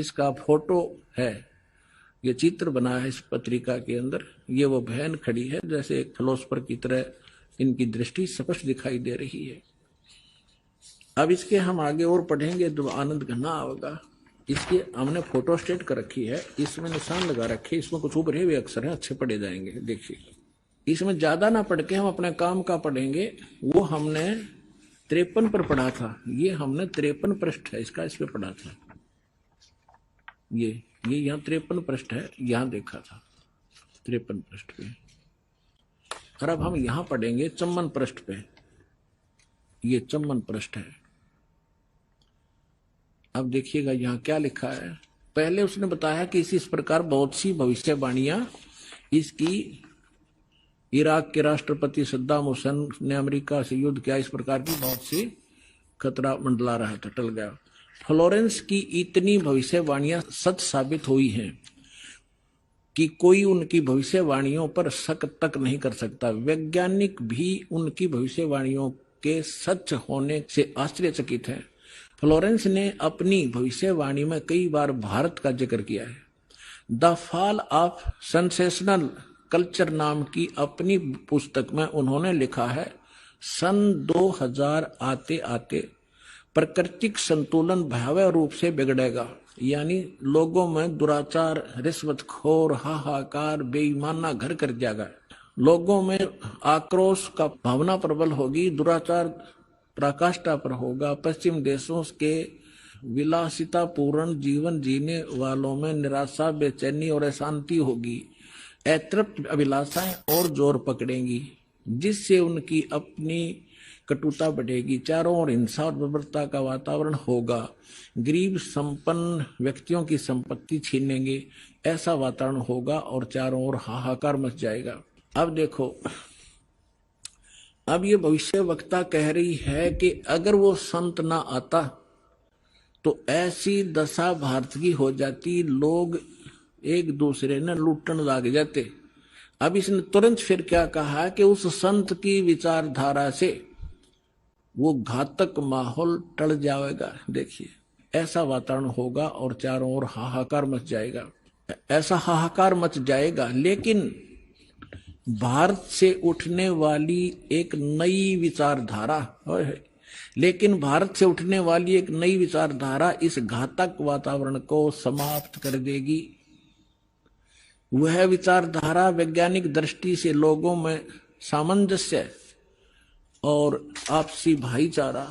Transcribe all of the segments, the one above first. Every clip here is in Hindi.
इसका फोटो है, ये चित्र बना है इस पत्रिका के अंदर। ये वो बहन खड़ी है, जैसे एक फिलोसफर की तरह इनकी दृष्टि स्पष्ट दिखाई दे रही है। अब इसके हम आगे और पढ़ेंगे तो आनंद घना होगा। इसकी हमने फोटो स्टेट कर रखी है, इसमें निशान लगा रखे, इसमें कुछ उभरे हुए अक्षर हैं, अच्छे पढ़े जाएंगे। देखिए, इसमें ज्यादा ना पढ़ के हम अपने काम का पढ़ेंगे। वो हमने 53 पर पढ़ा था, ये हमने 53 पृष्ठ है इसका, इस पे पढ़ा था। ये यहाँ 53 पृष्ठ है, यहाँ देखा था 53 पृष्ठ पे। और अब हम यहाँ पढ़ेंगे 54 पृष्ठ पे। ये 54 पृष्ठ है। अब देखिएगा यहाँ क्या लिखा है। पहले उसने बताया कि इस प्रकार बहुत सी भविष्यवाणियां इसकी इराक के राष्ट्रपति सद्दाम हुसैन ने अमेरिका से युद्ध किया, इस प्रकार की बहुत सी खतरा मंडला रहा था, टल गया। फ्लोरेंस की इतनी भविष्यवाणियां सच साबित हुई हैं कि कोई उनकी भविष्यवाणियों पर शक तक नहीं कर सकता। वैज्ञानिक भी उनकी भविष्यवाणियों के सच होने से आश्चर्यचकित है। फ्लोरेंस ने अपनी भविष्यवाणी में कई बार भारत का जिक्र किया है। The fall of sensational culture नाम की अपनी पुस्तक में उन्होंने लिखा है, सन 2000 आते आते प्राकृतिक संतुलन भयावह रूप से बिगड़ेगा। यानी लोगों में दुराचार, रिश्वतखोर, हाहाकार, बेईमाना घर कर जाएगा। लोगों में आक्रोश का भावना प्रबल होगी, दुराचार पराकाष्ठा पर होगा। पश्चिम देशों के विलासितापूर्ण जीवन जीने वालों में निराशा, बेचैनी और अशांति होगी। अतृप्त अभिलाषाएं और जोर पकड़ेंगी, जिससे उनकी अपनी कटुता बढ़ेगी। चारों ओर हिंसा और बर्बरता का वातावरण होगा। गरीब संपन्न व्यक्तियों की संपत्ति छीनेंगे, ऐसा वातावरण होगा और चारों ओर हाहाकार मच जाएगा। अब देखो, अब ये भविष्य वक्ता कह रही है कि अगर वो संत ना आता तो ऐसी दशा भारत की हो जाती, लोग एक दूसरे ने लूटने लग जाते। अब इसने तुरंत फिर क्या कहा कि उस संत की विचारधारा से वो घातक माहौल टल जाएगा। देखिए, ऐसा वातावरण होगा और चारों ओर हाहाकार मच जाएगा। ऐसा हाहाकार मच जाएगा, लेकिन भारत से उठने वाली एक नई विचारधारा इस घातक वातावरण को समाप्त कर देगी। वह विचारधारा वैज्ञानिक दृष्टि से लोगों में सामंजस्य और आपसी भाईचारा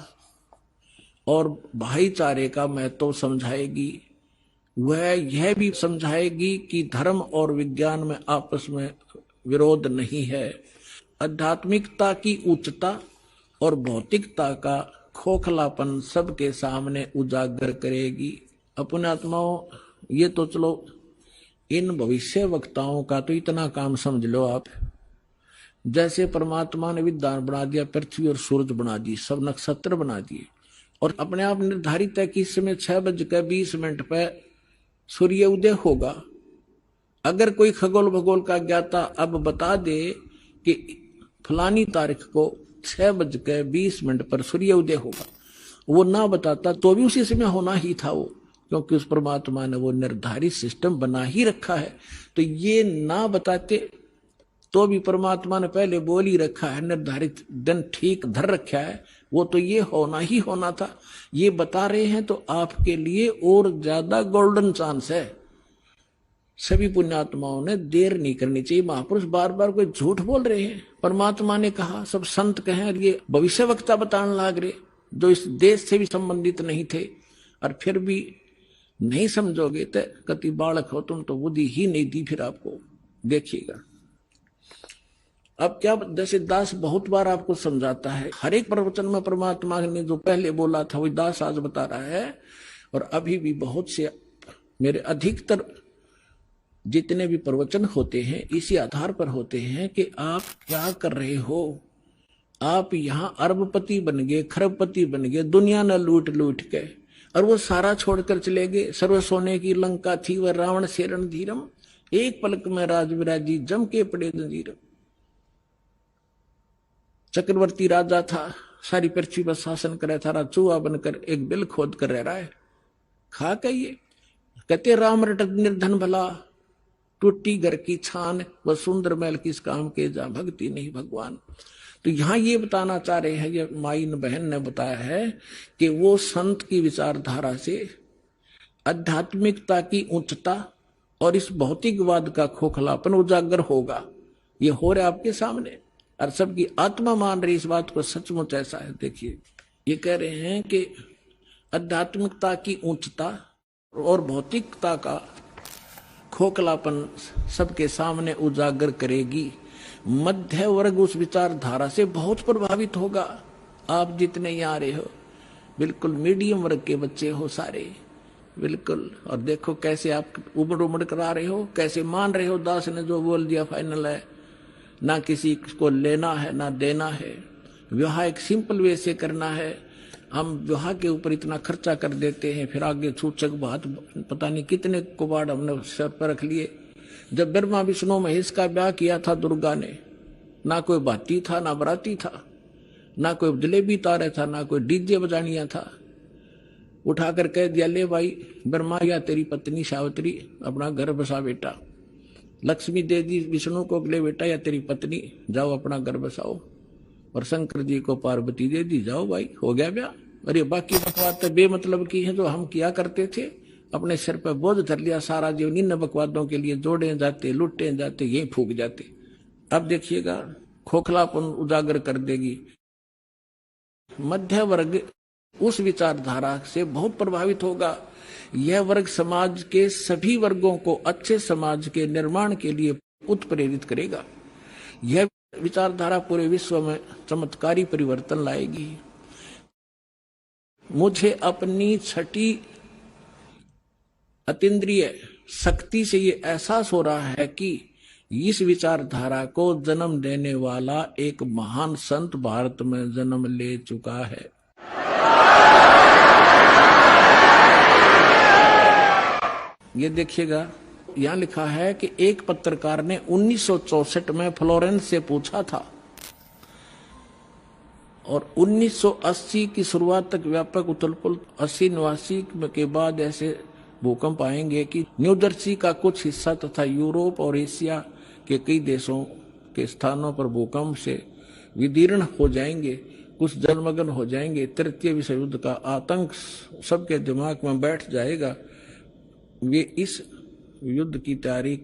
और भाईचारे का महत्व समझाएगी। वह यह भी समझाएगी कि धर्म और विज्ञान में आपस में विरोध नहीं है। आध्यात्मिकता की उच्चता और भौतिकता का खोखलापन सबके सामने उजागर करेगी। अपने आत्माओं, ये तो चलो इन भविष्य वक्ताओं का तो इतना काम समझ लो आप, जैसे परमात्मा ने विद्वान बना दिया, पृथ्वी और सूरज बना दी, सब नक्षत्र बना दिए, और अपने आप निर्धारित है कि इस समय 6:20 पर सूर्य उदय होगा। अगर कोई खगोल भगोल का ज्ञाता अब बता दे कि फलानी तारीख को 6:20 पर सूर्य उदय होगा, वो ना बताता तो भी उसी समय होना ही था वो, क्योंकि उस परमात्मा ने वो निर्धारित सिस्टम बना ही रखा है। तो ये ना बताते तो भी परमात्मा ने पहले बोल ही रखा है, निर्धारित दिन ठीक धर रखा है, वो तो ये होना ही होना था। ये बता रहे हैं तो आपके लिए और ज्यादा गोल्डन चांस है। सभी पुण्यात्माओं ने देर नहीं करनी चाहिए। महापुरुष बार बार कोई झूठ बोल रहे हैं, परमात्मा ने कहा, सब संत कहें, ये भविष्य वक्ता बताने लाग रहे जो इस देश से भी संबंधित नहीं थे, और फिर भी नहीं समझोगे तो कति बालक हो तुम, तो बुद्धि ही नहीं दी फिर आपको। देखिएगा अब क्या, जैसे दास बहुत बार आपको समझाता है, हर एक प्रवचन में परमात्मा ने जो पहले बोला था वही दास आज बता रहा है। और अभी भी बहुत से मेरे अधिकतर जितने भी प्रवचन होते हैं इसी आधार पर होते हैं कि आप क्या कर रहे हो। आप यहाँ अरबपति बन गए, खरबपति बन गए, दुनिया न लूट लूट के, और वो सारा छोड़कर चले गए। सर्व सोने की लंका थी वह रावण से रणधीरम, एक पलक में राज विराजी जम के पड़े जंजीरम। चक्रवर्ती राजा था, सारी पृथ्वी पर शासन करे था, चूहा बनकर एक बिल खोद कर रह रहा है। खा के ये कहते राम रटत निर्धन भला, टूटी घर की छान, वह सुंदर महल किस काम के, जहां भक्ति नहीं भगवान। तो यहां ये बताना चाह रहे हैं, ये माई बहन ने बताया है कि वो संत की विचारधारा से आध्यात्मिकता की उच्चता और इस भौतिकवाद का खोखलापन उजागर होगा। ये हो रहा है आपके सामने, और सबकी आत्मा मान रही इस बात को, सचमुच ऐसा है। देखिए ये कह रहे हैं कि आध्यात्मिकता की उच्चता और भौतिकता का खोखलापन सबके सामने उजागर करेगी। मध्य वर्ग उस विचारधारा से बहुत प्रभावित होगा। आप जितने यहाँ आ रहे हो बिल्कुल मीडियम वर्ग के बच्चे हो सारे, बिल्कुल। और देखो कैसे आप उमड़ उमड़ कर आ रहे हो, कैसे मान रहे हो दास ने जो बोल दिया फाइनल है, ना किसी को लेना है ना देना है। विवाह एक सिंपल वे से करना है। हम विवाह के ऊपर इतना खर्चा कर देते हैं, फिर आगे सूचक बात पता नहीं कितने कुबाड़ हमने सर पर रख लिए। जब ब्रह्मा विष्णु महेश का ब्याह किया था दुर्गा ने, ना कोई बाती था ना बराती था, ना कोई जलेबी तारे था, ना कोई डीजे बजानिया था। उठाकर कह दिया ले भाई ब्रह्मा या तेरी पत्नी सावित्री अपना घर बसा बेटा, लक्ष्मी दे दी विष्णु को ले बेटा या तेरी पत्नी जाओ अपना घर बसाओ, और शंकर जी को पार्वती दे दी जाओ भाई हो गया ब्याह। अरे बाकी बकवाद बेमतलब की है जो हम किया करते थे, अपने सिर पर बोझ धर लिया सारा जीवन इन बकवादों के लिए, जोड़े जाते लुटे जाते यही फूक जाते। अब देखिएगा खोखलापन उजागर कर देगी। मध्य वर्ग उस विचारधारा से बहुत प्रभावित होगा। यह वर्ग समाज के सभी वर्गों को अच्छे समाज के निर्माण के लिए उत्प्रेरित करेगा। यह विचारधारा पूरे विश्व में चमत्कारी परिवर्तन लाएगी। मुझे अपनी छठी अतीन्द्रिय शक्ति से ये एहसास हो रहा है कि इस विचारधारा को जन्म देने वाला एक महान संत भारत में जन्म ले चुका है। ये देखिएगा यहां लिखा है कि एक पत्रकार ने 1964 में फ्लोरेंस से पूछा था और 1980 की शुरुआत तक व्यापक उथल-पुथल 80 89 के बाद ऐसे भूकंप आएंगे कि न्यू जर्सी का कुछ हिस्सा तथा यूरोप और एशिया के कई देशों के स्थानों पर भूकंप से विदीर्ण हो जाएंगे, कुछ जलमग्न हो जाएंगे। तृतीय विश्व युद्ध का आतंक सबके दिमाग में बैठ जाएगा। वे इस युद्ध की तैयारी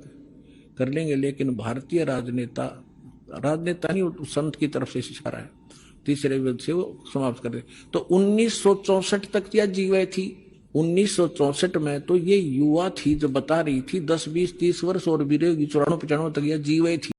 कर लेंगे, लेकिन भारतीय राजनेता नहीं संत की तरफ से इशारा है, तीसरे युद्ध से वो समाप्त कर दे। तो 1964 तक यह जीवे थी। 1964 में तो ये युवा थी जो बता रही थी 10 20 30 वर्ष और भी रहेगी 94 95 तक यह जीवे थी।